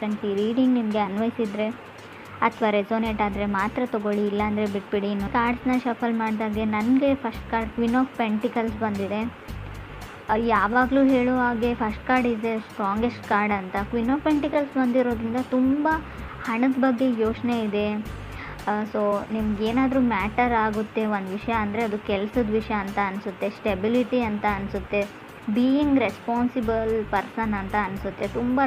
50-50 reading ನಿಮಗೆ ಅನ್ವಯಿಸಿದರೆ ಅಥವಾ ರೆಸೋನೇಟ್ ಆದರೆ ಮಾತ್ರ ತೊಗೊಳ್ಳಿ, ಇಲ್ಲಾಂದರೆ ಬಿಟ್ಬಿಡಿ. ಇನ್ನು ಕಾರ್ಡ್ಸ್ನ ಶಫಲ್ ಮಾಡಿದಾಗೆ ನನಗೆ first card queen of pentacles ಬಂದಿದೆ. ಯಾವಾಗಲೂ ಹೇಳೋ ಹಾಗೆ first card is A strongest card ಅಂತ. ಕ್ವೀನ್ ಆಫ್ ಪೆಂಟಿಕಲ್ಸ್ ಬಂದಿರೋದ್ರಿಂದ ತುಂಬ ಹಣದ ಬಗ್ಗೆ ಯೋಚನೆ ಇದೆ. ಸೊ ನಿಮ್ಗೇನಾದರೂ ಮ್ಯಾಟರ್ ಆಗುತ್ತೆ ಒಂದು ವಿಷಯ ಅಂದರೆ ಅದು ಕೆಲಸದ ವಿಷಯ ಅಂತ ಅನಿಸುತ್ತೆ, ಸ್ಟೆಬಿಲಿಟಿ ಅಂತ ಅನಿಸುತ್ತೆ, ಬೀಯಿಂಗ್ ರೆಸ್ಪಾನ್ಸಿಬಲ್ ಪರ್ಸನ್ ಅಂತ ಅನಿಸುತ್ತೆ. ತುಂಬ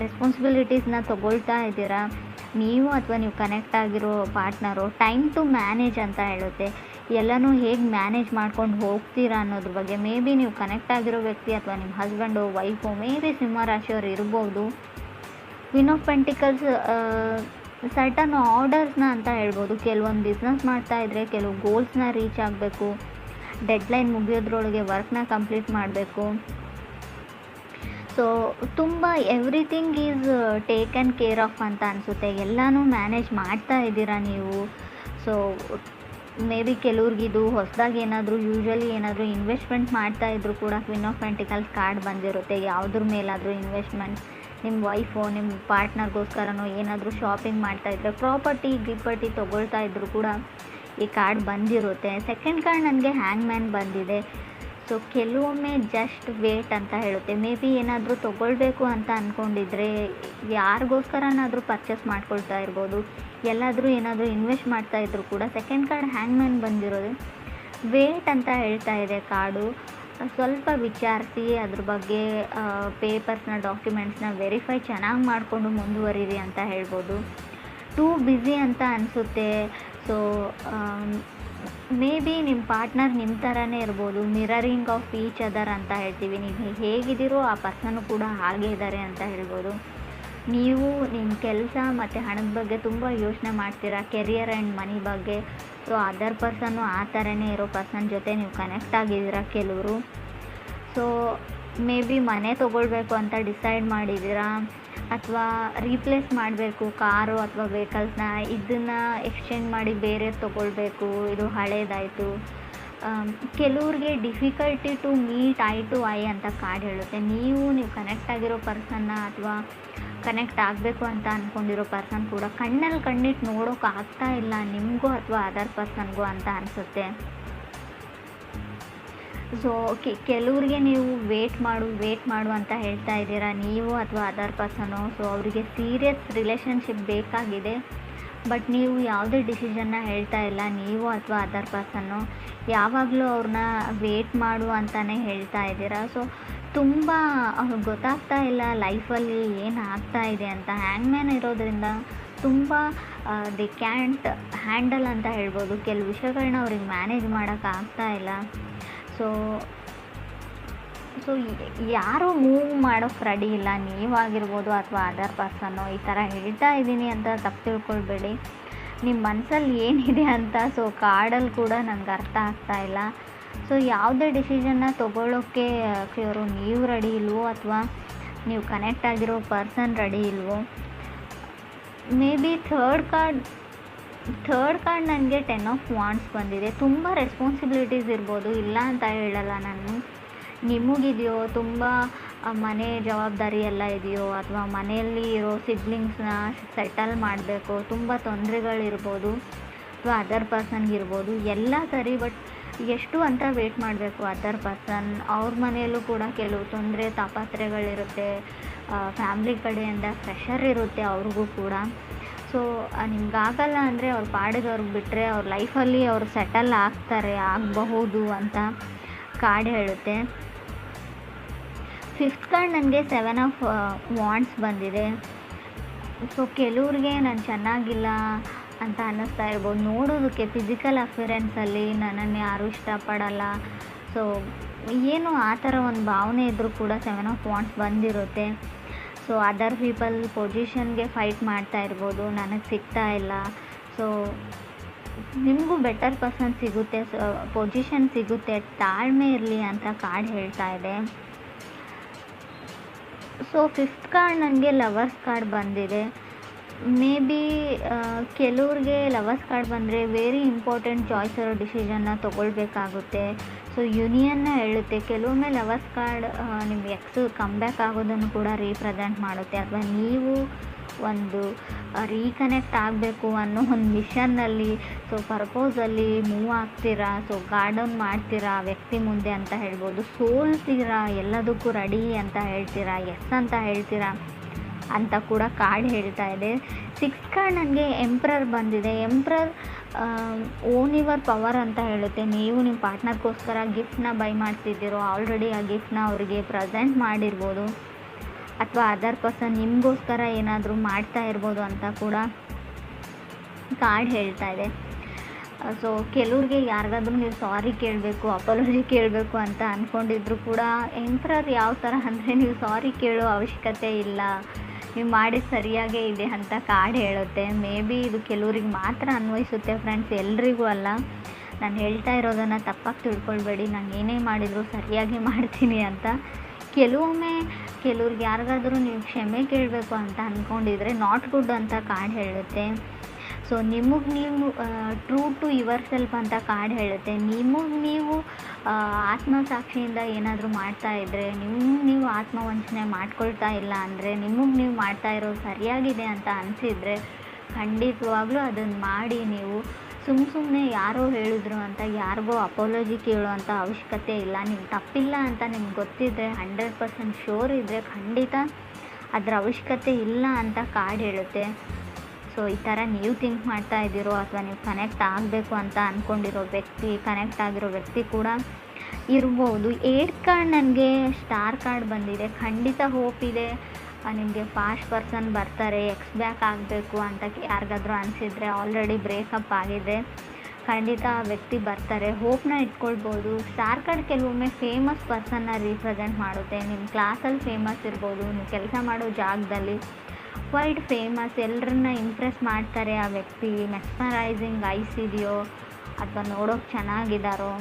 ರೆಸ್ಪಾನ್ಸಿಬಿಲಿಟೀಸ್ನ ತೊಗೊಳ್ತಾ ಇದ್ದೀರಾ ನೀವು ಅಥವಾ ನೀವು ಕನೆಕ್ಟ್ ಆಗಿರೋ ಪಾರ್ಟ್ನರು. ಟೈಮ್ ಟು ಮ್ಯಾನೇಜ್ ಅಂತ ಹೇಳುತ್ತೆ. ಎಲ್ಲನೂ ಹೇಗೆ ಮ್ಯಾನೇಜ್ ಮಾಡ್ಕೊಂಡು ಹೋಗ್ತೀರಾ ಅನ್ನೋದ್ರ ಬಗ್ಗೆ. ಮೇ ಬಿ ನೀವು ಕನೆಕ್ಟ್ ಆಗಿರೋ ವ್ಯಕ್ತಿ ಅಥವಾ ನಿಮ್ಮ ಹಸ್ಬೆಂಡು, ವೈಫು, ಮೇ ಬಿ ಸಿಂಹರಾಶಿಯವರು ಇರ್ಬೋದು. ಕ್ವೀನ್ ಆಫ್ ಪೆಂಟಿಕಲ್ಸ್ ಸರ್ಟನ್ ಆರ್ಡರ್ಸ್ನ ಅಂತ ಹೇಳ್ಬೋದು. ಕೆಲವೊಂದು ಬಿಸ್ನೆಸ್ ಮಾಡ್ತಾಯಿದ್ರೆ ಕೆಲವು ಗೋಲ್ಸ್ನ ರೀಚ್ ಆಗಬೇಕು, ಡೆಡ್ಲೈನ್ ಮುಗಿಯೋದ್ರೊಳಗೆ ವರ್ಕ್ನ ಕಂಪ್ಲೀಟ್ ಮಾಡಬೇಕು. ಸೊ ತುಂಬ everything is taken care of ಅಂತ ಅನಿಸುತ್ತೆ. ಎಲ್ಲನೂ ಮ್ಯಾನೇಜ್ ಮಾಡ್ತಾ ಇದ್ದೀರಾ ನೀವು. ಸೊ ಮೇ ಬಿ ಕೆಲವ್ರಿಗಿದು ಹೊಸದಾಗಿ ಯೂಶ್ವಲಿ ಏನಾದರೂ ಇನ್ವೆಸ್ಟ್ಮೆಂಟ್ ಮಾಡ್ತಾಯಿದ್ರು ಕೂಡ ಕ್ವೀನ್ ಆಫ್ ಪೆಂಟಿಕಲ್ಸ್ ಕಾರ್ಡ್ ಬಂದಿರುತ್ತೆ. ಯಾವುದ್ರ ಮೇಲಾದರೂ ಇನ್ವೆಸ್ಟ್ಮೆಂಟ್, ನಿಮ್ಮ ವೈಫು ನಿಮ್ಮ ಪಾರ್ಟ್ನರ್ಗೋಸ್ಕರನೋ ಏನಾದರೂ ಶಾಪಿಂಗ್ ಮಾಡ್ತಾಯಿದ್ರೆ, ಗಿಪ್ಪರ್ಟಿ ತೊಗೊಳ್ತಾ ಇದ್ರು ಕೂಡ ಈ ಕಾರ್ಡ್ ಬಂದಿರುತ್ತೆ. ಸೆಕೆಂಡ್ ಕಾರ್ಡ್ ನನಗೆ ಹ್ಯಾಂಗ್ ಮ್ಯಾನ್ ಬಂದಿದೆ. ಸೊ ಕೆಲವೊಮ್ಮೆ ಜಸ್ಟ್ ವೇಟ್ ಅಂತ ಹೇಳುತ್ತೆ. ಮೇ ಬಿ ಏನಾದರೂ ತೊಗೊಳ್ಬೇಕು ಅಂತ ಅಂದ್ಕೊಂಡಿದ್ರೆ, ಯಾರಿಗೋಸ್ಕರನಾದರೂ ಪರ್ಚೇಸ್ ಮಾಡ್ಕೊಳ್ತಾ ಇರ್ಬೋದು, ಎಲ್ಲಾದರೂ ಏನಾದರೂ ಇನ್ವೆಸ್ಟ್ ಮಾಡ್ತಾಯಿದ್ರು ಕೂಡ ಸೆಕೆಂಡ್ ಕಾರ್ಡ್ ಹ್ಯಾಂಗ್ ಮ್ಯಾನ್ ಬಂದಿರೋದು ವೇಟ್ ಅಂತ ಹೇಳ್ತಾ ಇದೆ ಕಾರ್ಡು. ಸ್ವಲ್ಪ ವಿಚಾರಿಸಿ ಅದ್ರ ಬಗ್ಗೆ ಪೇಪರ್ಸ್ನ, ಡಾಕ್ಯುಮೆಂಟ್ಸ್ನ ವೆರಿಫೈ ಚೆನ್ನಾಗಿ ಮಾಡಿಕೊಂಡು ಮುಂದುವರಿರಿ ಅಂತ ಹೇಳ್ಬೋದು. ಟೂ ಬ್ಯುಸಿ ಅಂತ ಅನಿಸುತ್ತೆ. ಸೊ ಮೇ ಬಿ ನಿಮ್ಮ ಪಾರ್ಟ್ನರ್ ನಿಮ್ಮ ಥರನೇ ಇರ್ಬೋದು. ಮಿರರಿಂಗ್ ಆಫ್ ಈಚ್ ಅದರ್ ಅಂತ ಹೇಳ್ತೀವಿ. ನೀವು ಹೇಗಿದ್ದೀರೋ ಆ ಪರ್ಸನ್ನು ಕೂಡ ಹಾಗೆ ಇದ್ದಾರೆ ಅಂತ ಹೇಳ್ಬೋದು. ನೀವು ನಿಮ್ಮ ಕೆಲಸ ಮತ್ತು ಹಣದ ಬಗ್ಗೆ ತುಂಬ ಯೋಚನೆ ಮಾಡ್ತೀರಾ, ಕೆರಿಯರ್ ಆ್ಯಂಡ್ ಮನಿ ಬಗ್ಗೆ. ಸೊ ಅದರ್ ಪರ್ಸನ್ನು ಆ ಥರನೇ ಇರೋ ಪರ್ಸನ್ ಜೊತೆ ನೀವು ಕನೆಕ್ಟ್ ಆಗಿದ್ದೀರಾ ಕೆಲವರು. ಸೊ ಮೇ ಬಿ ಮನೆ ತೊಗೊಳ್ಬೇಕು ಅಂತ ಡಿಸೈಡ್ ಮಾಡಿದ್ದೀರಾ, ಅಥವಾ ರೀಪ್ಲೇಸ್ ಮಾಡಬೇಕು ಕಾರು ಅಥವಾ ವೆಹಿಕಲ್ಸ್ನ, ಇದನ್ನು ಎಕ್ಸ್ಚೇಂಜ್ ಮಾಡಿ ಬೇರೆ ತೊಗೊಳ್ಬೇಕು, ಇದು ಹಳೇದಾಯಿತು. ಕೆಲವ್ರಿಗೆ difficulty to meet eye to eye ಅಂತ ಕಾರ್ಡ್ ಹೇಳುತ್ತೆ. ನೀವು ಕನೆಕ್ಟ್ ಆಗಿರೋ ಪರ್ಸನ್ನ ಅಥವಾ ಕನೆಕ್ಟ್ ಆಗಬೇಕು ಅಂತ ಅಂದ್ಕೊಂಡಿರೋ ಪರ್ಸನ್ ಕೂಡ ಕಣ್ಣಲ್ಲಿ ಕಣ್ಣಿಟ್ಟು ನೋಡೋಕೆ ಆಗ್ತಾ ಇಲ್ಲ ನಿಮಗೂ ಅಥವಾ ಅದರ್ ಪರ್ಸನ್ಗೂ ಅಂತ ಅನಿಸುತ್ತೆ. ಸೊ ಕೆಲವ್ರಿಗೆ ನೀವು ವೇಟ್ ಮಾಡು ಅಂತ ಹೇಳ್ತಾ ಇದ್ದೀರಾ ನೀವು ಅಥವಾ ಅದರ್ ಪರ್ಸನು. ಸೊ ಅವರಿಗೆ ಸೀರಿಯಸ್ ರಿಲೇಷನ್ಶಿಪ್ ಬೇಕಾಗಿದೆ, ಬಟ್ ನೀವು ಯಾವುದೇ ಡಿಸಿಷನ್ನ ಹೇಳ್ತಾ ಇಲ್ಲ ನೀವು ಅಥವಾ ಅದರ್ ಪರ್ಸನ್ನು. ಯಾವಾಗಲೂ ಅವ್ರನ್ನ ವೇಟ್ ಮಾಡು ಅಂತಲೇ ಹೇಳ್ತಾ ಇದ್ದೀರಾ. ಸೊ ತುಂಬ ಗೊತ್ತಾಗ್ತಾ ಇಲ್ಲ ಲೈಫಲ್ಲಿ ಏನು ಆಗ್ತಾ ಇದೆ ಅಂತ. ಹ್ಯಾಂಗ್ ಮ್ಯಾನ್ ಇರೋದ್ರಿಂದ ತುಂಬ ದಿ ಕ್ಯಾಂಟ್ ಹ್ಯಾಂಡಲ್ ಅಂತ ಹೇಳ್ಬೋದು. ಕೆಲವು ವಿಷಯಗಳನ್ನ ಅವ್ರಿಗೆ ಮ್ಯಾನೇಜ್ ಮಾಡೋಕ್ಕಾಗ್ತಾ ಇಲ್ಲ. ಸೊ ಯಾರೂ ಮೂವ್ ಮಾಡೋಕ್ಕೆ ರೆಡಿ ಇಲ್ಲ, ನೀವಾಗಿರ್ಬೋದು ಅಥವಾ ಅದರ್ ಪರ್ಸನ್ನು. ಈ ಥರ ಹೇಳ್ತಾ ಇದ್ದೀನಿ ಅಂತ ತಪ್ಪು ತಿಳ್ಕೊಳ್ಬೇಡಿ, ನಿಮ್ಮ ಮನಸ್ಸಲ್ಲಿ ಏನಿದೆ ಅಂತ. ಸೊ ಕಾರ್ಡಲ್ಲಿ ಕೂಡ ನನಗೆ ಅರ್ಥ ಆಗ್ತಾ ಇಲ್ಲ. ಸೊ ಯಾವುದೇ ಡಿಸಿಷನ್ನ ತೊಗೊಳ್ಳೋಕ್ಕೆ ನೀವು ರೆಡಿ ಇಲ್ವೋ ಅಥವಾ ನೀವು ಕನೆಕ್ಟ್ ಆಗಿರೋ ಪರ್ಸನ್ ರೆಡಿ ಇಲ್ವೋ. ಮೇ ಬಿ ಥರ್ಡ್ ಕಾರ್ಡ್ ನನಗೆ 10 ಆಫ್ ವಾಂಡ್ಸ್ ಬಂದಿದೆ. ತುಂಬ ರೆಸ್ಪಾನ್ಸಿಬಿಲಿಟೀಸ್ ಇರ್ಬೋದು, ಇಲ್ಲ ಅಂತ ಹೇಳಲ್ಲ ನಾನು. ನಿಮಗಿದೆಯೋ ತುಂಬ ಮನೆ ಜವಾಬ್ದಾರಿ ಎಲ್ಲ ಇದೆಯೋ, ಅಥವಾ ಮನೆಯಲ್ಲಿ ಇರೋ ಸಿಬ್ಲಿಂಗ್ಸ್ನ ಸೆಟಲ್ ಮಾಡಬೇಕು, ತುಂಬ ತೊಂದರೆಗಳಿರ್ಬೋದು, ಅಥವಾ ಅದರ್ ಪರ್ಸನ್ಗಿರ್ಬೋದು, ಎಲ್ಲ ಸರಿ. ಬಟ್ ಎಷ್ಟು ಅಂತ ವೇಟ್ ಮಾಡಬೇಕು ಅದರ್ ಪರ್ಸನ್. ಅವ್ರ ಮನೆಯಲ್ಲೂ ಕೂಡ ಕೆಲವು ತೊಂದರೆ ತಾಪತ್ರೆಗಳಿರುತ್ತೆ, ಫ್ಯಾಮ್ಲಿ ಕಡೆಯಿಂದ ಪ್ರೆಷರ್ ಇರುತ್ತೆ ಅವ್ರಿಗೂ ಕೂಡ. ಸೊ ನಿಮ್ಗಾಗಲ್ಲ ಅಂದರೆ ಅವ್ರ ಪಾಡಿಗೆ ಅವ್ರಿಗೆ ಬಿಟ್ಟರೆ ಅವ್ರ ಲೈಫಲ್ಲಿ ಅವ್ರು ಸೆಟಲ್ ಆಗಬಹುದು ಅಂತ ಕಾರ್ಡ್ ಹೇಳುತ್ತೆ. ಫಿಫ್ತ್ ಕಾರ್ಡ್ ನನಗೆ 7 ಆಫ್ ವಾಂಡ್ಸ್ ಬಂದಿದೆ. ಸೊ ಕೆಲವ್ರಿಗೆ ನಾನು ಚೆನ್ನಾಗಿಲ್ಲ ಅಂತ ಅನ್ನಿಸ್ತಾ ಇರ್ಬೋದು. ನೋಡೋದಕ್ಕೆ ಫಿಸಿಕಲ್ ಅಫಿಯರೆನ್ಸಲ್ಲಿ ನನ್ನನ್ನು ಯಾರೂ ಇಷ್ಟಪಡಲ್ಲ, ಸೊ ಏನು ಆ ಥರ ಒಂದು ಭಾವನೆ ಇದ್ದರೂ ಕೂಡ 7 ಆಫ್ ವಾಂಡ್ಸ್ ಬಂದಿರುತ್ತೆ. ಸೊ ಅದರ್ ಪೀಪಲ್ ಪೊಸಿಷನ್ಗೆ ಫೈಟ್ ಮಾಡ್ತಾ ಇರ್ಬೋದು, ನನಗೆ ಸಿಗ್ತಾ ಇಲ್ಲ. ಸೊ ನಿಮಗೂ ಬೆಟರ್ ಪರ್ಸನ್ ಸಿಗುತ್ತೆ, ಪೊಸಿಷನ್ ಸಿಗುತ್ತೆ, ತಾಳ್ಮೆ ಇರಲಿ ಅಂತ ಕಾರ್ಡ್ ಹೇಳ್ತಾ ಇದೆ. ಸೊ ಫಿಫ್ತ್ ಕಾರ್ಡ್ ನನಗೆ ಲವರ್ಸ್ ಕಾರ್ಡ್ ಬಂದಿದೆ. ಮೇ ಬಿ ಕೆಲವ್ರಿಗೆ ಲವರ್ಸ್ ಕಾರ್ಡ್ ಬಂದರೆ ವೆರಿ ಇಂಪಾರ್ಟೆಂಟ್ ಚಾಯ್ಸ್ ಇರೋ ಡಿಸಿಷನ್ನ ತೊಗೊಳ್ಬೇಕಾಗುತ್ತೆ. ಸೊ ಯೂನಿಯನ್ನ ಹೇಳುತ್ತೆ. ಕೆಲವೊಮ್ಮೆ ಲವರ್ಸ್ ಕಾರ್ಡ್ ನಿಮ್ಮ ಎಕ್ಸು ಕಮ್ಬ್ಯಾಕ್ ಆಗೋದನ್ನು ಕೂಡ ರೀಪ್ರೆಸೆಂಟ್ ಮಾಡುತ್ತೆ, ಅಥವಾ ನೀವು ಒಂದು ರೀಕನೆಕ್ಟ್ ಆಗಬೇಕು ಅನ್ನೋ ಒಂದು ಮಿಷನ್ನಲ್ಲಿ, ಸೊ ಪರ್ಪೋಸಲ್ಲಿ ಮೂವ್ ಆಗ್ತೀರಾ, ಸೊ ಗಾರ್ಡನ್ ಮಾಡ್ತೀರಾ ಆ ವ್ಯಕ್ತಿ ಮುಂದೆ ಅಂತ ಹೇಳ್ಬೋದು. ಸೋಲ್ತೀರಾ, ಎಲ್ಲದಕ್ಕೂ ರೆಡಿ ಅಂತ ಹೇಳ್ತೀರಾ, ಎಸ್ ಅಂತ ಹೇಳ್ತೀರಾ ಅಂತ ಕೂಡ ಕಾರ್ಡ್ ಹೇಳ್ತಾ ಇದೆ. 6 ಕಾರ್ಡ್ ನನಗೆ ಎಂಪ್ರರ್ ಬಂದಿದೆ. ಎಂಪ್ರರ್ ಓನ್ ಯುವರ್ ಪವರ್ ಅಂತ ಹೇಳುತ್ತೆ. ನೀವು ನಿಮ್ಮ ಪಾರ್ಟ್ನರ್ಗೋಸ್ಕರ ಗಿಫ್ಟ್ನ ಬೈ ಮಾಡ್ತಿದ್ದೀರೋ, ಆಲ್ರೆಡಿ ಆ ಗಿಫ್ಟ್ನ ಅವರಿಗೆ ಪ್ರೆಸೆಂಟ್ ಮಾಡಿರ್ಬೋದು, ಅಥವಾ ಅದರ್ ಪರ್ಸನ್ ನಿಮಗೋಸ್ಕರ ಏನಾದರೂ ಮಾಡ್ತಾ ಇರ್ಬೋದು ಅಂತ ಕೂಡ ಕಾರ್ಡ್ ಹೇಳ್ತಾ ಇದೆ. ಸೊ ಕೆಲವ್ರಿಗೆ ಯಾರಿಗಾದ್ರೂ ನೀವು ಸಾರಿ ಕೇಳಬೇಕು, ಅಪಾಲಜಿ ಕೇಳಬೇಕು ಅಂತ ಅಂದ್ಕೊಂಡಿದ್ರು ಕೂಡ ಎಂಪ್ರರ್ ಯಾವ ಥರ ಅಂದರೆ ನೀವು ಸಾರಿ ಕೇಳೋ ಅವಶ್ಯಕತೆ ಇಲ್ಲ, ನೀವು ಮಾಡಿದ ಸರಿಯಾಗೇ ಇದೆ ಅಂತ ಕಾರ್ಡ್ ಹೇಳುತ್ತೆ. ಮೇ ಬಿ ಇದು ಕೆಲವ್ರಿಗೆ ಮಾತ್ರ ಅನ್ವಯಿಸುತ್ತೆ ಫ್ರೆಂಡ್ಸ್, ಎಲ್ರಿಗೂ ಅಲ್ಲ. ನಾನು ಹೇಳ್ತಾ ಇರೋದನ್ನು ತಪ್ಪಾಗಿ ತಿಳ್ಕೊಳ್ಬೇಡಿ, ನಾನು ಏನೇ ಮಾಡಿದರೂ ಸರಿಯಾಗಿ ಮಾಡ್ತೀನಿ ಅಂತ. ಕೆಲವೊಮ್ಮೆ ಕೆಲವ್ರಿಗೆ ಯಾರಿಗಾದ್ರೂ ನೀವು ಕ್ಷಮೆ ಕೇಳಬೇಕು ಅಂತ ಅಂದ್ಕೊಂಡಿದ್ರೆ ನಾಟ್ ಗುಡ್ ಅಂತ ಕಾರ್ಡ್ ಹೇಳುತ್ತೆ. ಸೊ ನಿಮಗೆ ನೀವು ಟ್ರೂ ಟು ಯುವರ್ ಸೆಲ್ಫ್ ಅಂತ ಕಾರ್ಡ್ ಹೇಳುತ್ತೆ. ನಿಮಗೆ ನೀವು ಆತ್ಮಸಾಕ್ಷಿಯಿಂದ ಏನಾದರೂ ಮಾಡ್ತಾ ಇದ್ದರೆ, ನೀವು ಆತ್ಮವಂಚನೆ ಮಾಡ್ಕೊಳ್ತಾ ಇಲ್ಲ ಅಂದರೆ, ನಿಮಗೆ ನೀವು ಮಾಡ್ತಾ ಇರೋದು ಸರಿಯಾಗಿದೆ ಅಂತ ಅನಿಸಿದರೆ ಖಂಡಿತವಾಗ್ಲೂ ಅದನ್ನು ಮಾಡಿ. ನೀವು ಸುಮ್ಮನೆ ಯಾರೋ ಹೇಳಿದ್ರು ಅಂತ ಯಾರಿಗೋ ಅಪಾಲಜಿ ಕೇಳೋವಂಥ ಅವಶ್ಯಕತೆ ಇಲ್ಲ. ನೀವು ತಪ್ಪಿಲ್ಲ ಅಂತ ನಿಮ್ಗೆ ಗೊತ್ತಿದ್ದರೆ, 100% ಶೋರ್ ಇದ್ದರೆ ಖಂಡಿತ ಅದರ ಅವಶ್ಯಕತೆ ಇಲ್ಲ ಅಂತ ಕಾರ್ಡ್ ಹೇಳುತ್ತೆ. ಸೊ ಈ ಥರ ನೀವು ಥಿಂಕ್ ಮಾಡ್ತಾ ಇದ್ದೀರೋ, ಅಥವಾ ನೀವು ಕನೆಕ್ಟ್ ಆಗಬೇಕು ಅಂತ ಅಂದ್ಕೊಂಡಿರೋ ವ್ಯಕ್ತಿ, ಕನೆಕ್ಟ್ ಆಗಿರೋ ವ್ಯಕ್ತಿ ಕೂಡ ಇರ್ಬೋದು. 8 ಕಾರ್ಡ್ ನನಗೆ ಸ್ಟಾರ್ ಕಾರ್ಡ್ ಬಂದಿದೆ. ಖಂಡಿತ ಹೋಪ್ ಇದೆ, ನಿಮಗೆ ಫಾಸ್ಟ್ ಪರ್ಸನ್ ಬರ್ತಾರೆ. ಎಕ್ಸ್ ಬ್ಯಾಕ್ ಆಗಬೇಕು ಅಂತ ಯಾರಿಗಾದ್ರೂ ಅನಿಸಿದರೆ, ಆಲ್ರೆಡಿ ಬ್ರೇಕಪ್ ಆಗಿದೆ, ಖಂಡಿತ ಆ ವ್ಯಕ್ತಿ ಬರ್ತಾರೆ. ಹೋಪ್ನ ಇಟ್ಕೊಳ್ಬೋದು. ಸ್ಟಾರ್ ಕಾರ್ಡ್ ಕೆಲವೊಮ್ಮೆ ಫೇಮಸ್ ಪರ್ಸನ್ನ ರೀಪ್ರೆಸೆಂಟ್ ಮಾಡುತ್ತೆ. ನಿಮ್ಮ ಕ್ಲಾಸಲ್ಲಿ ಫೇಮಸ್ ಇರ್ಬೋದು, ನೀವು ಕೆಲಸ ಮಾಡೋ ಜಾಗದಲ್ಲಿ ವೈಡ್ ಫೇಮಸ್, ಎಲ್ಲರನ್ನ ಇಂಪ್ರೆಸ್ ಮಾಡ್ತಾರೆ ಆ ವ್ಯಕ್ತಿ. ಮೆಸ್ಮರೈಸಿಂಗ್ ಐಸ್ ಇದೆಯೋ, ಅಥವಾ ನೋಡೋಕೆ ಚೆನ್ನಾಗಿದ್ದಾರೋ,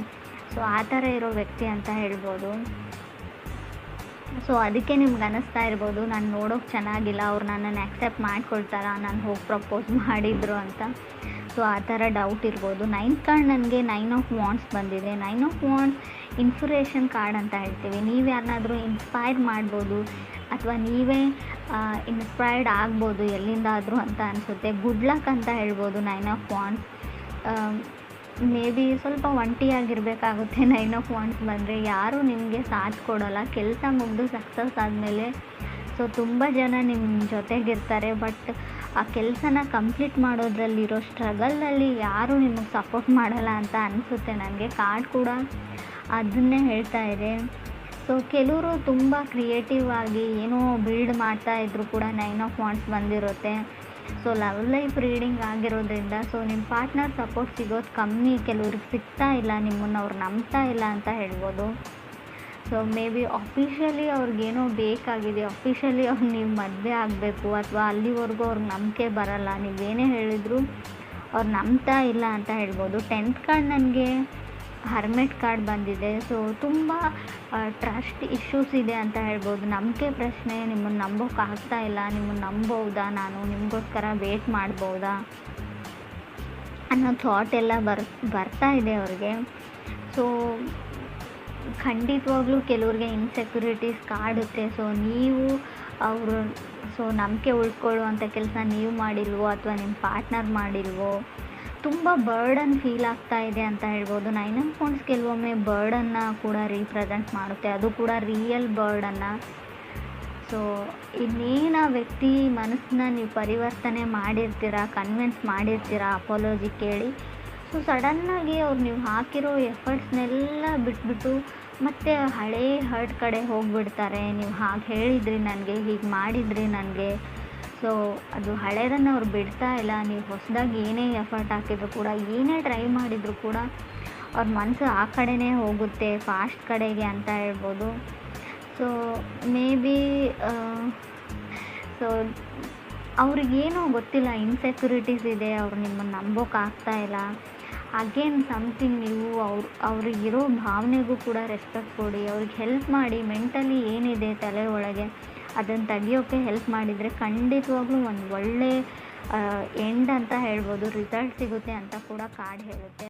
ಸೊ ಆ ಥರ ಇರೋ ವ್ಯಕ್ತಿ ಅಂತ ಹೇಳ್ಬೋದು. ಸೊ ಅದಕ್ಕೆ ನಿಮ್ಗೆ ಅನ್ನಿಸ್ತಾ ಇರ್ಬೋದು, ನಾನು ನೋಡೋಕೆ ಚೆನ್ನಾಗಿಲ್ಲ, ಅವ್ರು ನನ್ನನ್ನು ಆ್ಯಕ್ಸೆಪ್ಟ್ ಮಾಡ್ಕೊಳ್ತಾರಾ, ನಾನು ಹೋಗಿ ಪ್ರಪೋಸ್ ಮಾಡಿದ್ರು ಅಂತ. ಸೊ ಆ ಥರ ಡೌಟ್ ಇರ್ಬೋದು. 9 ಕಾರ್ಡ್ ನನಗೆ 9 ಆಫ್ ವಾಂಡ್ಸ್ ಬಂದಿದೆ. 9 ಆಫ್ ವಾಂಡ್ಸ್ ಇನ್ಸ್ಪಿರೇಷನ್ ಕಾರ್ಡ್ ಅಂತ ಹೇಳ್ತೀವಿ. ನೀವು ಯಾರನ್ನಾದರೂ ಇನ್ಸ್ಪೈರ್ ಮಾಡ್ಬೋದು, ಅಥವಾ ನೀವೇ ಇನ್ಸ್ಪೈರ್ಡ್ ಆಗ್ಬೋದು ಎಲ್ಲಿಂದಾದರೂ ಅಂತ ಅನಿಸುತ್ತೆ. ಗುಡ್ ಲಕ್ ಅಂತ ಹೇಳ್ಬೋದು. 9 ಆಫ್ ವಾಂಡ್ಸ್ ಮೇ ಬಿ ಸ್ವಲ್ಪ ಒಂಟಿಯಾಗಿರಬೇಕಾಗುತ್ತೆ. 9 ಆಫ್ ವಾಂಡ್ಸ್ ಬಂದರೆ ಯಾರೂ ನಿಮಗೆ ಸಾಥ್ ಕೊಡೋಲ್ಲ. ಕೆಲಸ ಮುಗಿದು ಸಕ್ಸಸ್ ಆದಮೇಲೆ ಸೊ ತುಂಬ ಜನ ನಿಮ್ಮ ಜೊತೆಗಿರ್ತಾರೆ, ಬಟ್ ಆ ಕೆಲಸನ ಕಂಪ್ಲೀಟ್ ಮಾಡೋದ್ರಲ್ಲಿರೋ ಸ್ಟ್ರಗಲಲ್ಲಿ ಯಾರೂ ನಿಮಗೆ ಸಪೋರ್ಟ್ ಮಾಡಲ್ಲ ಅಂತ ಅನಿಸುತ್ತೆ ನನಗೆ. ಕಾರ್ಡ್ ಕೂಡ ಅದನ್ನೇ ಹೇಳ್ತಾ ಇದೆ. ಸೊ ಕೆಲವರು ತುಂಬ ಕ್ರಿಯೇಟಿವ್ ಆಗಿ ಏನೋ ಬಿಲ್ಡ್ ಮಾಡ್ತಾಯಿದ್ರು ಕೂಡ 9 ಆಫ್ ವಾಂಡ್ಸ್ ಬಂದಿರುತ್ತೆ. ಸೊ ಲವ್ ಲೈಫ್ ರೀಡಿಂಗ್ ಆಗಿರೋದ್ರಿಂದ ಸೊ ನಿಮ್ಮ ಪಾರ್ಟ್ನರ್ ಸಪೋರ್ಟ್ ಸಿಗೋದು ಕಮ್ಮಿ, ಕೆಲವ್ರಿಗೆ ಸಿಗ್ತಾ ಇಲ್ಲ, ನಿಮ್ಮನ್ನು ಅವ್ರು ನಂಬ್ತಾ ಇಲ್ಲ ಅಂತ ಹೇಳ್ಬೋದು. ಸೊ ಮೇ ಬಿ ಅಫಿಷಿಯಲಿ ಅವ್ರಿಗೇನೋ ಬೇಕಾಗಿದೆ, ಅಫಿಷಿಯಲಿ ಅವ್ರು ನೀವು ಮದುವೆ ಆಗಬೇಕು, ಅಥವಾ ಅಲ್ಲಿವರೆಗೂ ಅವ್ರಿಗೆ ನಂಬಿಕೆ ಬರಲ್ಲ, ನೀವೇನೇ ಹೇಳಿದ್ರು ಅವ್ರು ನಂಬ್ತಾ ಇಲ್ಲ ಅಂತ ಹೇಳ್ಬೋದು. 10th ಕಾರ್ಡ್ ನನಗೆ ಹರ್ಮೆಟ್ ಕಾರ್ಡ್ ಬಂದಿದೆ. ಸೊ ತುಂಬ ಟ್ರಸ್ಟ್ ಇಶ್ಯೂಸ್ ಇದೆ ಅಂತ ಹೇಳ್ಬೋದು. ನಂಬಿಕೆ ಪ್ರಶ್ನೆ, ನಿಮ್ಮನ್ನು ನಂಬೋಕೆ ಆಗ್ತಾ ಇಲ್ಲ, ನಿಮ್ಮನ್ನು ನಂಬೋದಾ, ನಾನು ನಿಮಗೋಸ್ಕರ ವೇಟ್ ಮಾಡ್ಬೋದಾ ಅನ್ನೋ ಥಾಟ್ ಎಲ್ಲ ಬರ್ತಾ ಇದೆ ಅವ್ರಿಗೆ. ಸೊ ಖಂಡಿತವಾಗ್ಲೂ ಕೆಲವ್ರಿಗೆ ಇನ್ಸೆಕ್ಯೂರಿಟೀಸ್ ಕಾಡುತ್ತೆ. ಸೊ ನೀವು ಅವರು ನಂಬಿಕೆ ಉಳ್ಕೊಳ್ಳುವಂಥ ಕೆಲಸ ನೀವು ಮಾಡಿಲ್ವೋ, ಅಥವಾ ನಿಮ್ಮ ಪಾರ್ಟ್ನರ್ ಮಾಡಿಲ್ವೋ, ತುಂಬ ಬರ್ಡನ್ ಫೀಲ್ ಆಗ್ತಾ ಇದೆ ಅಂತ ಹೇಳ್ಬೋದು. 9 ಆಫ್ ವಾಂಡ್ಸ್ ಕೆಲವೊಮ್ಮೆ ಬರ್ಡನ್ನು ಕೂಡ ರೀಪ್ರೆಸೆಂಟ್ ಮಾಡುತ್ತೆ, ಅದು ಕೂಡ ರಿಯಲ್ ಬರ್ಡನ್ನು. ಸೊ ಇನ್ನೇನು ಆ ವ್ಯಕ್ತಿ ಮನಸ್ಸನ್ನ ನೀವು ಪರಿವರ್ತನೆ ಮಾಡಿರ್ತೀರ, ಕನ್ವಿನ್ಸ್ ಮಾಡಿರ್ತೀರ ಅಪಾಲಜಿ ಕೇಳಿ. ಸೊ ಸಡನ್ನಾಗಿ ಅವ್ರು ನೀವು ಹಾಕಿರೋ ಎಫರ್ಟ್ಸ್ನೆಲ್ಲ ಬಿಟ್ಬಿಟ್ಟು ಮತ್ತೆ ಹಳೇ ಹರ್ಟ್ ಕಡೆ ಹೋಗಿಬಿಡ್ತಾರೆ. ನೀವು ಹಾಗೆ ಹೇಳಿದ್ರಿ ನನಗೆ, ಹೀಗೆ ಮಾಡಿದ್ರಿ ನನಗೆ. ಸೊ ಅದು ಹಳೇದನ್ನು ಅವ್ರು ಬಿಡ್ತಾ ಇಲ್ಲ. ನೀವು ಹೊಸದಾಗಿ ಏನೇ ಎಫರ್ಟ್ ಹಾಕಿದ್ರು ಕೂಡ, ಏನೇ ಟ್ರೈ ಮಾಡಿದರೂ ಕೂಡ ಅವ್ರ ಮನಸ್ಸು ಆ ಕಡೆನೇ ಹೋಗುತ್ತೆ, ಫಾಸ್ಟ್ ಕಡೆಗೆ ಅಂತ ಹೇಳ್ಬೋದು. ಸೊ ಮೇ ಬಿ ಸೊ ಅವ್ರಿಗೇನೋ ಗೊತ್ತಿಲ್ಲ, ಇನ್ಸೆಕ್ಯೂರಿಟೀಸ್ ಇದೆ, ಅವ್ರು ನಿಮ್ಮನ್ನು ನಂಬೋಕ್ಕಾಗ್ತಾ ಇಲ್ಲ. ಅಗೇನ್ ಸಮಥಿಂಗ್ ನೀವು ಅವ್ರಿಗಿರೋ ಭಾವನೆಗೂ ಕೂಡ ರೆಸ್ಪೆಕ್ಟ್ ಕೊಡಿ, ಅವ್ರಿಗೆ ಹೆಲ್ಪ್ ಮಾಡಿ. ಮೆಂಟಲಿ ಏನಿದೆ ತಲೆ ಒಳಗೆ ಅದನ್ನು ತೆಗಿಯೋಕ್ಕೆ ಹೆಲ್ಪ್ ಮಾಡಿದರೆ ಖಂಡಿತವಾಗ್ಲೂ ಒಂದು ಒಳ್ಳೆ ಎಂಡ್ ಅಂತ ಹೇಳ್ಬೋದು, ರಿಸಲ್ಟ್ ಸಿಗುತ್ತೆ ಅಂತ ಕೂಡ ಕಾರ್ಡ್ ಹೇಳುತ್ತೆ.